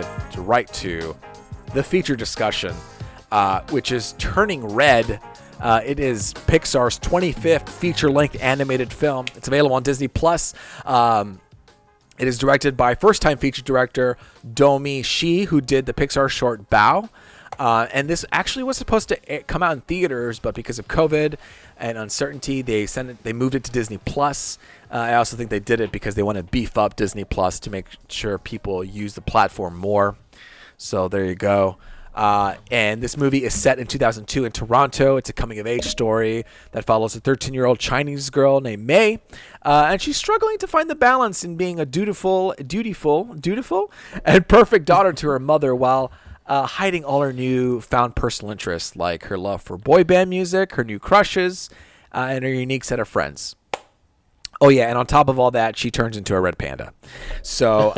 get right to the feature discussion, which is Turning Red. It is Pixar's 25th feature-length animated film. It's available on Disney+. It is directed by first-time feature director Domi Shi, who did the Pixar short Bao. And this actually was supposed to come out in theaters, but because of COVID and uncertainty, they moved it to Disney+. I also think they did it because they want to beef up Disney+ to make sure people use the platform more. So there you go. And this movie is set in 2002 in Toronto. It's a coming-of-age story that follows a 13-year-old Chinese girl named Mei, and she's struggling to find the balance in being a dutiful, and perfect daughter to her mother while hiding all her newfound personal interests, like her love for boy band music, her new crushes, and her unique set of friends. Oh, yeah, and on top of all that, she turns into a red panda. So,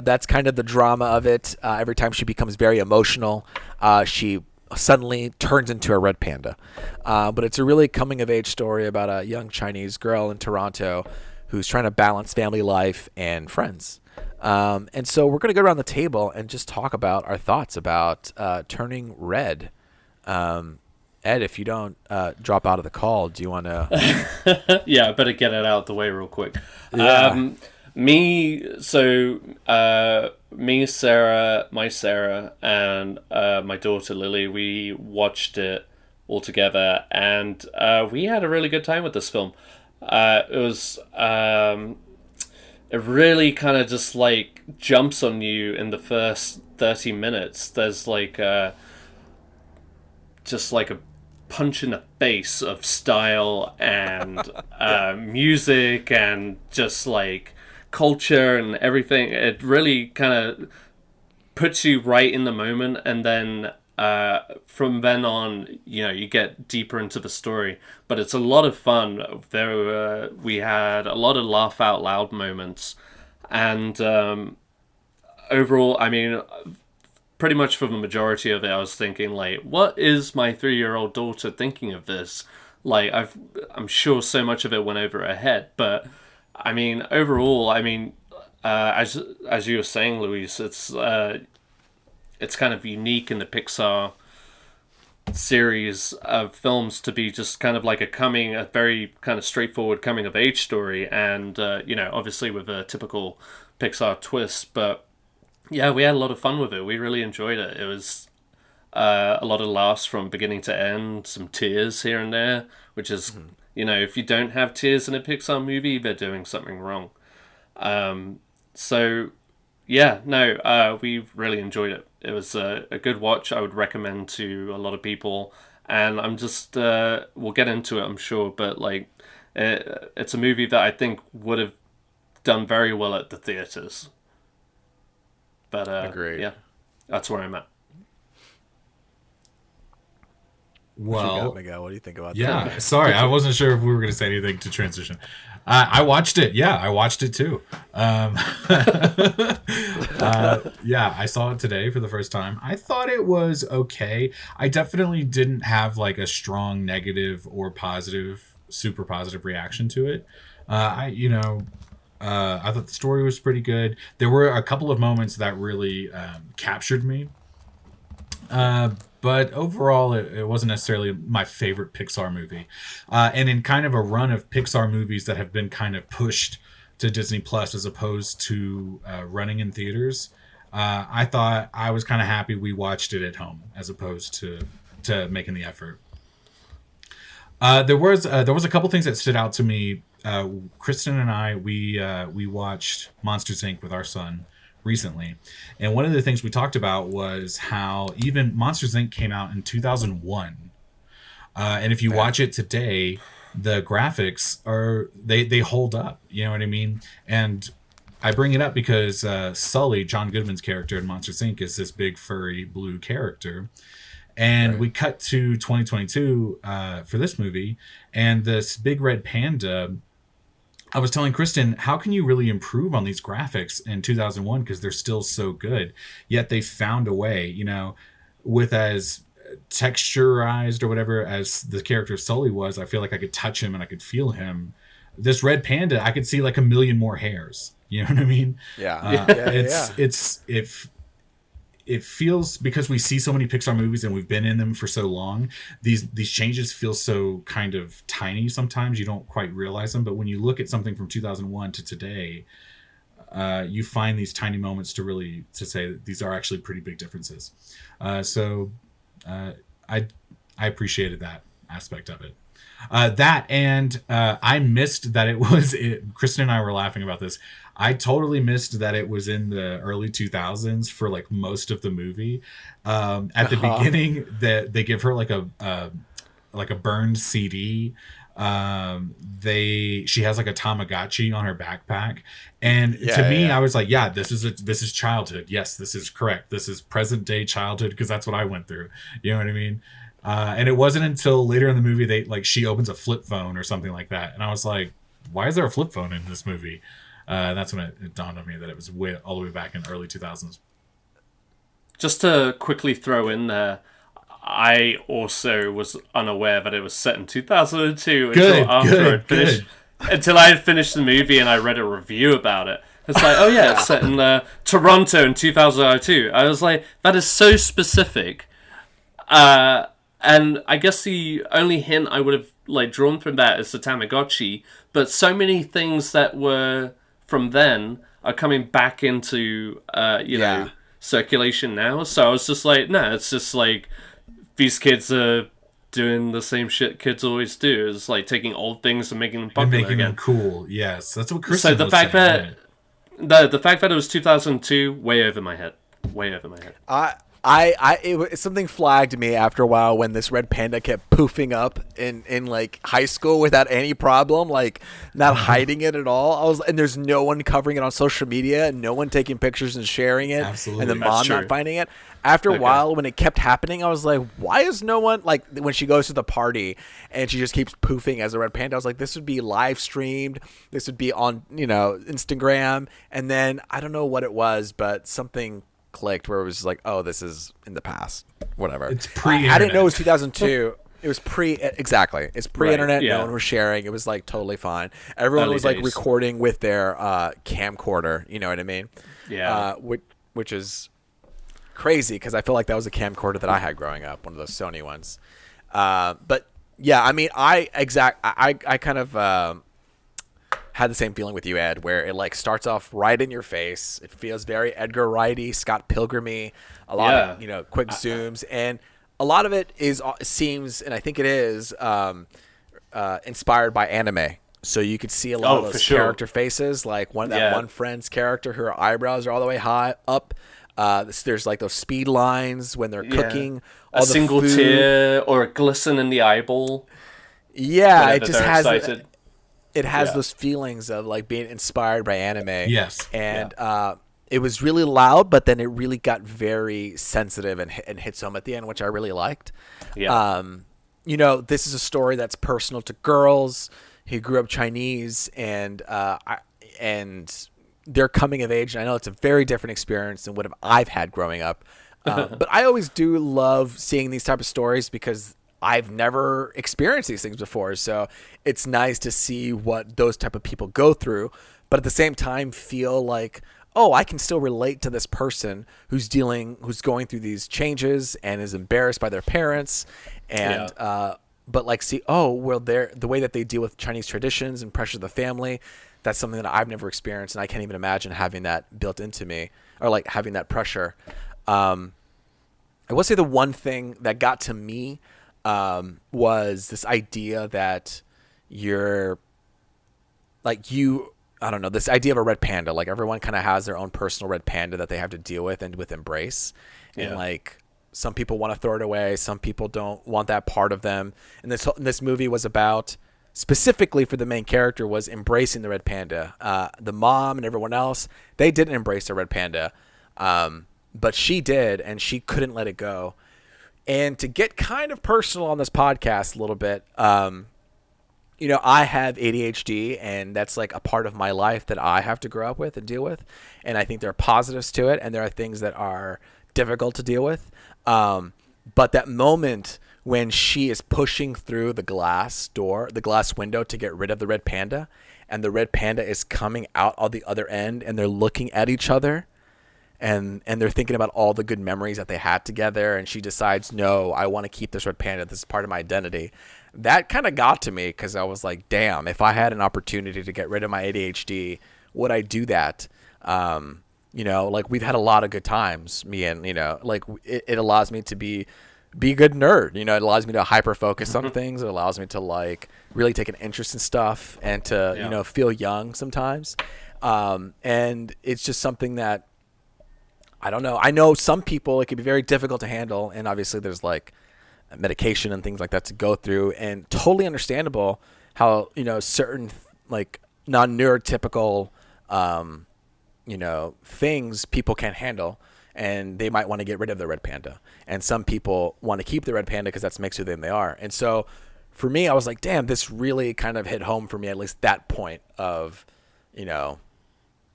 that's kind of the drama of it. Every time she becomes very emotional, she suddenly turns into a red panda. But it's a really coming-of-age story about a young Chinese girl in Toronto who's trying to balance family life and friends. And so we're going to go around the table and just talk about our thoughts about Turning Red. Ed, if you don't drop out of the call, do you want to... Yeah, I better get it out the way real quick. Yeah. Me, Sarah, and my daughter Lily, we watched it all together, and we had a really good time with this film. It was... it really kind of just, like, jumps on you in the first 30 minutes. There's, like, just like a punch in the face of style and music and just like culture and everything. It really kind of puts you right in the moment, and then from then on, you get deeper into the story. But it's a lot of fun. We had a lot of laugh out loud moments, and overall, I mean, pretty much for the majority of it, I was thinking, like, what is my 3-year-old daughter thinking of this? Like, I'm sure so much of it went over her head, but I mean, overall, I mean, as you were saying, Luis, it's kind of unique in the Pixar series of films to be just kind of like a very kind of straightforward coming of age story, and obviously with a typical Pixar twist, but yeah, we had a lot of fun with it. We really enjoyed it. It was a lot of laughs from beginning to end, some tears here and there, which is, if you don't have tears in a Pixar movie, they're doing something wrong. We really enjoyed it. It was a good watch. I would recommend to a lot of people. And I'm just, we'll get into it, I'm sure, but like, it's a movie that I think would have done very well at the theaters. But agreed. Yeah, that's where I'm at. Well, Miguel, what do you think about that? Yeah, sorry, I wasn't sure if we were going to say anything to transition. I watched it. Yeah, I watched it too. Yeah, I saw it today for the first time. I thought it was okay. I definitely didn't have like a strong negative or positive, super positive reaction to it. I thought the story was pretty good. There were a couple of moments that really captured me. But overall, it wasn't necessarily my favorite Pixar movie. And in kind of a run of Pixar movies that have been kind of pushed to Disney Plus as opposed to running in theaters, I thought I was kind of happy we watched it at home as opposed to making the effort. There was a couple things that stood out to me. Kristen and I, we watched Monsters Inc. with our son recently, and one of the things we talked about was how even Monsters Inc. came out in 2001, and if you watch it today, the graphics they hold up. You know what I mean? And I bring it up because Sully, John Goodman's character in Monsters Inc. is this big furry blue character. And we cut to 2022 for this movie, and this big red panda. I was telling Kristen, how can you really improve on these graphics in 2001 because they're still so good? Yet they found a way, with as texturized or whatever as the character Sully was. I feel like I could touch him and I could feel him. This red panda, I could see like a million more hairs. You know what I mean? Yeah. it feels, because we see so many Pixar movies and we've been in them for so long, these changes feel so kind of tiny sometimes you don't quite realize them. But when you look at something from 2001 to today, you find these tiny moments to say that these are actually pretty big differences. So I appreciated that aspect of it. I missed that Kristen and I were laughing about this. I totally missed that it was in the early 2000s for like most of the movie. At the beginning, that they give her like a burned CD. She has like a Tamagotchi on her backpack, and to me, I was like, yeah, this is childhood. Yes, this is correct. This is present day childhood, because that's what I went through. You know what I mean? And it wasn't until later in the movie she opens a flip phone or something like that, and I was like, why is there a flip phone in this movie? That's when it dawned on me that it was all the way back in the early 2000s. Just to quickly throw in there, I also was unaware that it was set in 2002 until I had finished the movie and I read a review about it. It's like, oh yeah, it's set in Toronto in 2002. I was like, that is so specific. And I guess the only hint I would have drawn from that is the Tamagotchi, but so many things that were from then are coming back into circulation now. So I was just like, no, it's just like these kids are doing the same shit kids always do. It's like taking old things and making them popular and making again. them cool. Yes, that's what Kristen the was fact saying. the fact that it was 2002, way over my head. Something flagged me after a while when this red panda kept poofing up in like high school without any problem, like not hiding it at all. And there's no one covering it on social media and no one taking pictures and sharing it. Absolutely. And the mom not finding it. After a while, when it kept happening, I was like, why is no one, like when she goes to the party and she just keeps poofing as a red panda, I was like, this would be live streamed. This would be on, Instagram. And then I don't know what it was, but something clicked where it was like, oh, this is in the past, whatever. It's pre-internet. I didn't know it was 2002. It was exactly. It's pre-internet. Right, yeah. No one was sharing. It was like totally fine. Everyone was like recording with their camcorder. You know what I mean? Yeah. Which is crazy because I feel like that was a camcorder that I had growing up, one of those Sony ones. But yeah, I mean, I kind of had the same feeling with you, Ed, where it like starts off right in your face. It feels very Edgar Wrighty, Scott Pilgrim-y, a lot of quick zooms, and a lot of it seems, and I think it is, inspired by anime. So you could see a lot of those character faces, like one friend's character, her eyebrows are all the way high up. There's like those speed lines when they're cooking. A single tear or a glisten in the eyeball. Yeah, it just has. Excited. It has those feelings of like being inspired by anime. Yes. And it was really loud, but then it really got very sensitive and hit home at the end, which I really liked. Yeah. This is a story that's personal to girls who grew up Chinese and they're coming of age. And I know it's a very different experience than what I've had growing up. But I always do love seeing these type of stories because I've never experienced these things before. So it's nice to see what those type of people go through, but at the same time feel like, oh, I can still relate to this person who's going through these changes and is embarrassed by their parents. And, but like, see, oh, well, the way that they deal with Chinese traditions and pressure of the family, that's something that I've never experienced. And I can't even imagine having that built into me or like having that pressure. I will say the one thing that got to me was this idea that I don't know, this idea of a red panda, like everyone kind of has their own personal red panda that they have to deal with and with embrace. And like some people want to throw it away. Some people don't want that part of them. And this movie was about, specifically for the main character, was embracing the red panda. The mom and everyone else, they didn't embrace the red panda. But she did, and she couldn't let it go. And to get kind of personal on this podcast a little bit, I have ADHD, and that's like a part of my life that I have to grow up with and deal with. And I think there are positives to it, and there are things that are difficult to deal with. But that moment when she is pushing through the glass window to get rid of the red panda, and the red panda is coming out on the other end, and they're looking at each other, and they're thinking about all the good memories that they had together, and she decides, no, I want to keep this red panda. This is part of my identity. That kind of got to me because I was like, damn, if I had an opportunity to get rid of my ADHD, would I do that? Like we've had a lot of good times, me and, like it allows me to be a good nerd. It allows me to hyper focus on things. It allows me to like really take an interest in stuff and to, feel young sometimes. And it's just something that, I don't know. I know some people, it can be very difficult to handle. And obviously there's like medication and things like that to go through, and totally understandable how, certain like non-neurotypical, things people can't handle, and they might want to get rid of the red panda. And some people want to keep the red panda because that makes who they are. And so for me, I was like, damn, this really kind of hit home for me, at least that point of,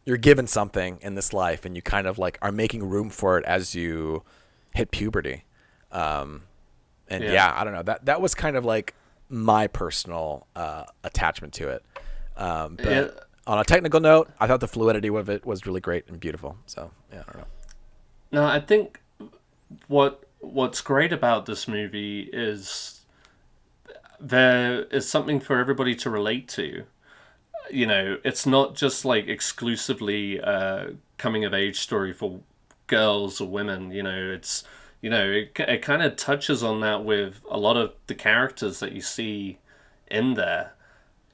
you're given something in this life and you kind of like are making room for it as you hit puberty. I don't know, that was kind of like my personal attachment to it. But on a technical note, I thought the fluidity of it was really great and beautiful. So yeah, I don't know. No, I think what's great about this movie is there is something for everybody to relate to. It's not just like exclusively a coming of age story for girls or women. It kind of touches on that with a lot of the characters that you see in there.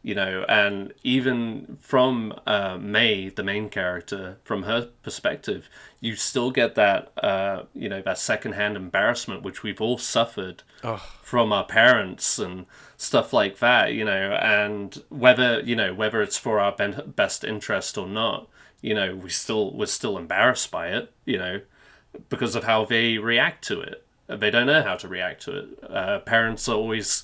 And even from Mei, the main character, from her perspective, you still get that, that secondhand embarrassment, which we've all suffered from our parents and stuff like that, and whether it's for our best interest or not, we're still embarrassed by it, because of how they react to it. They don't know how to react to it. Parents are always...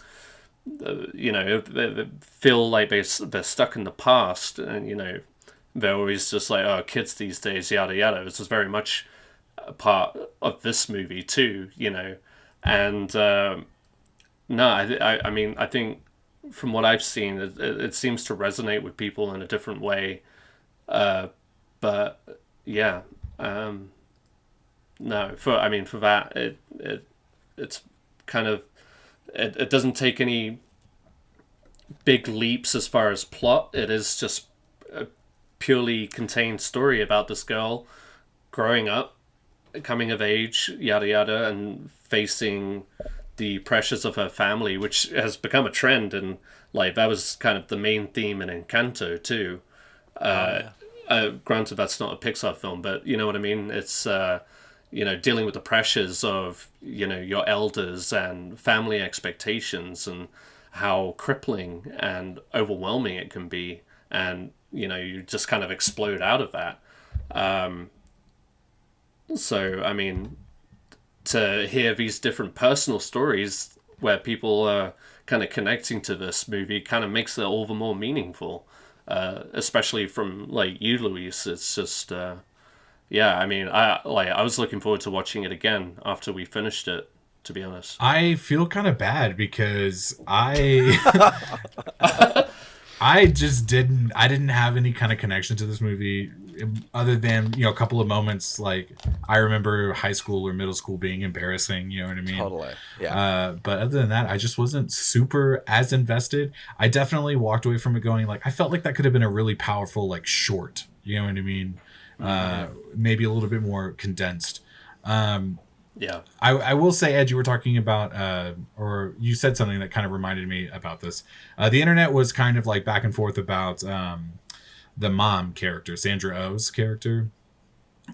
they feel like they're stuck in the past, and they're always just like, oh, kids these days, yada yada. This is very much a part of this movie too, and I mean, I think from what I've seen, it seems to resonate with people in a different way, but yeah, no, for that, it's kind of. It doesn't take any big leaps as far as plot. It is just a purely contained story about this girl growing up, coming of age, yada yada, and facing the pressures of her family, which has become a trend. And like that was kind of the main theme in Encanto too. Granted, that's not a Pixar film, but you know what I mean. It's dealing with the pressures of, your elders and family expectations and how crippling and overwhelming it can be. And, you just kind of explode out of that. So, I mean, to hear these different personal stories where people are kind of connecting to this movie kind of makes it all the more meaningful. Especially from, like, you, Luis. It's just... yeah, I mean, I was looking forward to watching it again after we finished it, to be honest. I feel kind of bad because I didn't have any kind of connection to this movie other than, a couple of moments. Like, I remember high school or middle school being embarrassing, you know what I mean? Totally. Yeah. But other than that, I just wasn't super as invested. I definitely walked away from it going like, I felt like that could have been a really powerful, like, short, you know what I mean? Maybe a little bit more condensed. Yeah. I will say, Ed, you were talking about, or you said something that kind of reminded me about this. The internet was kind of like back and forth about the mom character, Sandra Oh's character,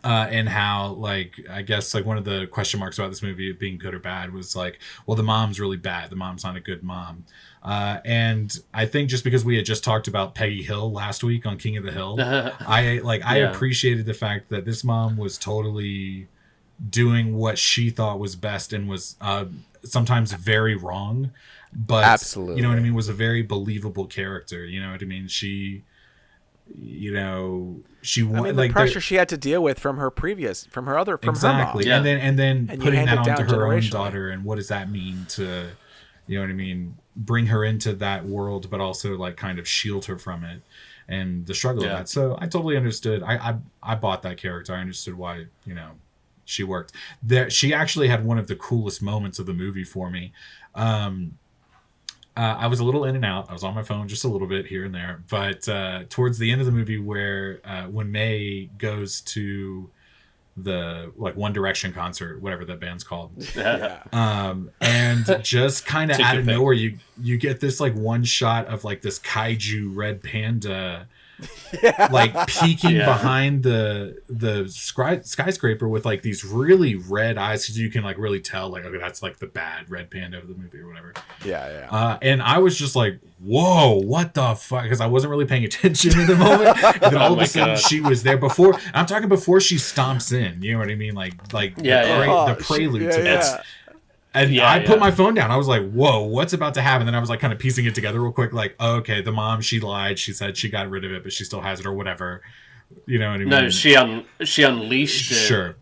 and how, like, I guess like one of the question marks about this movie being good or bad was like, well, the mom's really bad. The mom's not a good mom. And I think just because we had just talked about Peggy Hill last week on King of the Hill, I appreciated the fact that this mom was totally doing what she thought was best and was sometimes very wrong, but absolutely, you know what I mean, was a very believable character. You know what I mean? She the pressure she had to deal with from her other exactly, her mom. and then putting that onto her own daughter, and what does that mean to, you know what I mean, bring her into that world, but also like kind of shield her from it. and the struggle of Yeah. that. So I totally understood. I bought that character. I understood why, she worked there. She actually had one of the coolest moments of the movie for me. I was a little in and out. I was on my phone just a little bit here and there, but towards the end of the movie, where when Mei goes to the One Direction concert, whatever that band's called, and just kind of out of nowhere, you get this one shot of this kaiju red panda peeking behind the skyscraper with these really red eyes, because you can really tell okay, that's the bad red panda of the movie or whatever. And I was just like, whoa, what the fuck, because I wasn't really paying attention in the moment, and then all of a sudden she was there. Before she stomps in, you know what I mean, the prelude to this. And I put my phone down. I was like, whoa, what's about to happen? Then I was kind of piecing it together real quick. Oh, okay, the mom, she lied. She said she got rid of it, but she still has it or whatever. You know what I mean? No, she unleashed it. Sure.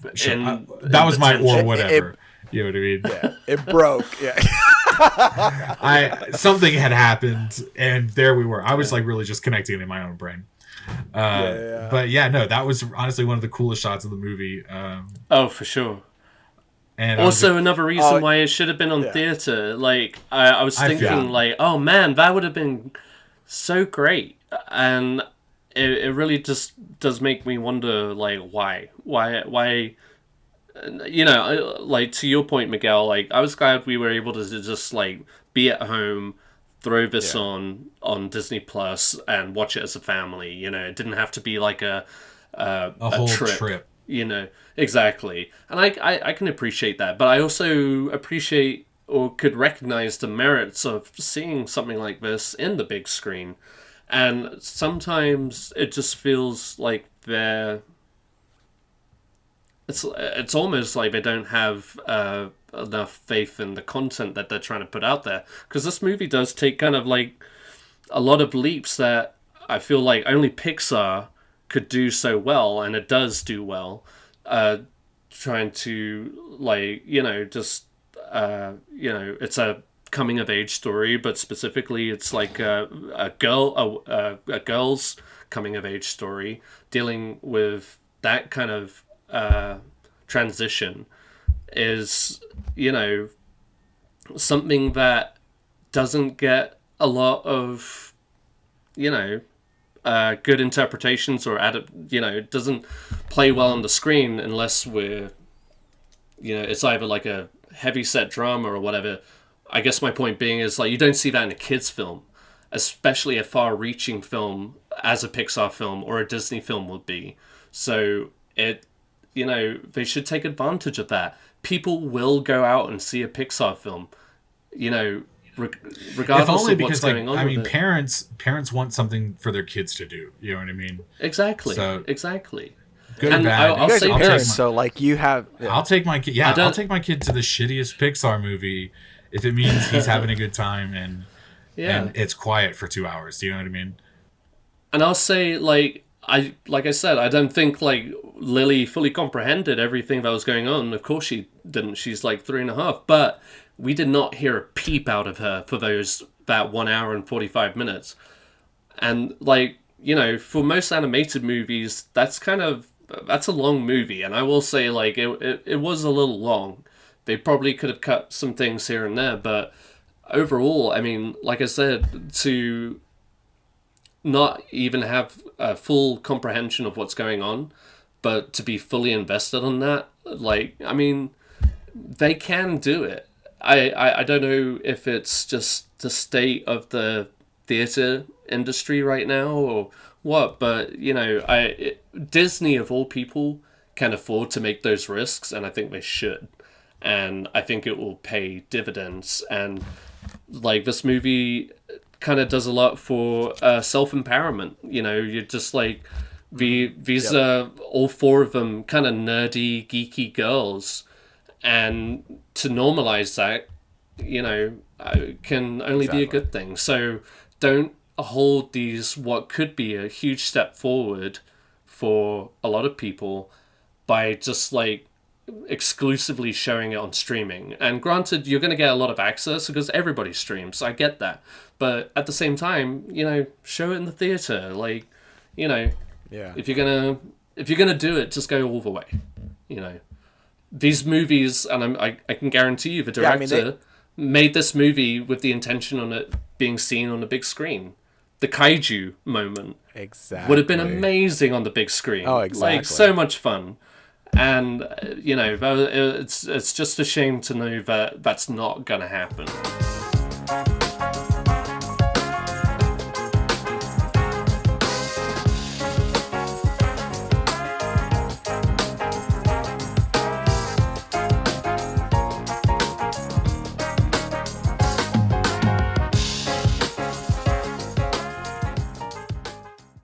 That was my or whatever. You know what I mean? Yeah, it broke. Yeah. Something had happened, and there we were. I was really just connecting it in my own brain. But no, that was honestly one of the coolest shots of the movie. Oh, for sure. And also, another reason why it should have been on theater. I was thinking, oh man, that would have been so great, and it really just does make me wonder, why, to your point, Miguel. I was glad we were able to just be at home, throw this on Disney Plus, and watch it as a family. It didn't have to be a whole trip. Exactly. And I can appreciate that, but I also appreciate or could recognize the merits of seeing something like this in the big screen. And sometimes it just feels like it's almost like they don't have enough faith in the content that they're trying to put out there. Because this movie does take kind of a lot of leaps that I feel like only Pixar could do so well, and it does do well. Trying to it's a coming of age story, but specifically it's a girl's coming of age story, dealing with that kind of transition is something that doesn't get a lot of good interpretations, or it doesn't play well on the screen unless it's either a heavy set drama or whatever. I guess my point being is you don't see that in a kids film, especially a far reaching film as a Pixar film or a Disney film would be. So they should take advantage of that. People will go out and see a Pixar film, regardless of what's going on. I mean, parents want something for their kids to do. You know what I mean? Exactly. So, exactly. Good and bad. I'll say parents. So you have. Yeah. I'll take my kid. Yeah, I'll take my kid to the shittiest Pixar movie if it means he's having a good time and it's quiet for 2 hours. Do you know what I mean? And I'll say like I said, I don't think Lily fully comprehended everything that was going on. Of course she didn't. She's 3.5, but we did not hear a peep out of her for that 1 hour and 45 minutes. And for most animated movies, that's a long movie. And I will say it was a little long. They probably could have cut some things here and there, but overall, I mean, like I said, to not even have a full comprehension of what's going on, but to be fully invested on that, I mean, they can do it. I don't know if it's just the state of the theater industry right now or what, but Disney of all people can afford to make those risks, and I think they should, and I think it will pay dividends. And this movie kind of does a lot for self-empowerment. You're just these are all four of them kind of nerdy, geeky girls, and to normalize that, can only be a good thing. So don't hold these what could be a huge step forward for a lot of people by just exclusively showing it on streaming. And granted, you're going to get a lot of access because everybody streams. I get that. But at the same time, show it in the theater. you know, Yeah. if you're gonna do it, just go all the way. You know, these movies, and I can guarantee you, the Yeah, I mean, director made this movie with the intention on it being seen on the big screen. The kaiju moment Exactly. would have been amazing on the big screen. Oh, exactly. Like, so much fun. And you know, it's just a shame to know that that's not gonna happen.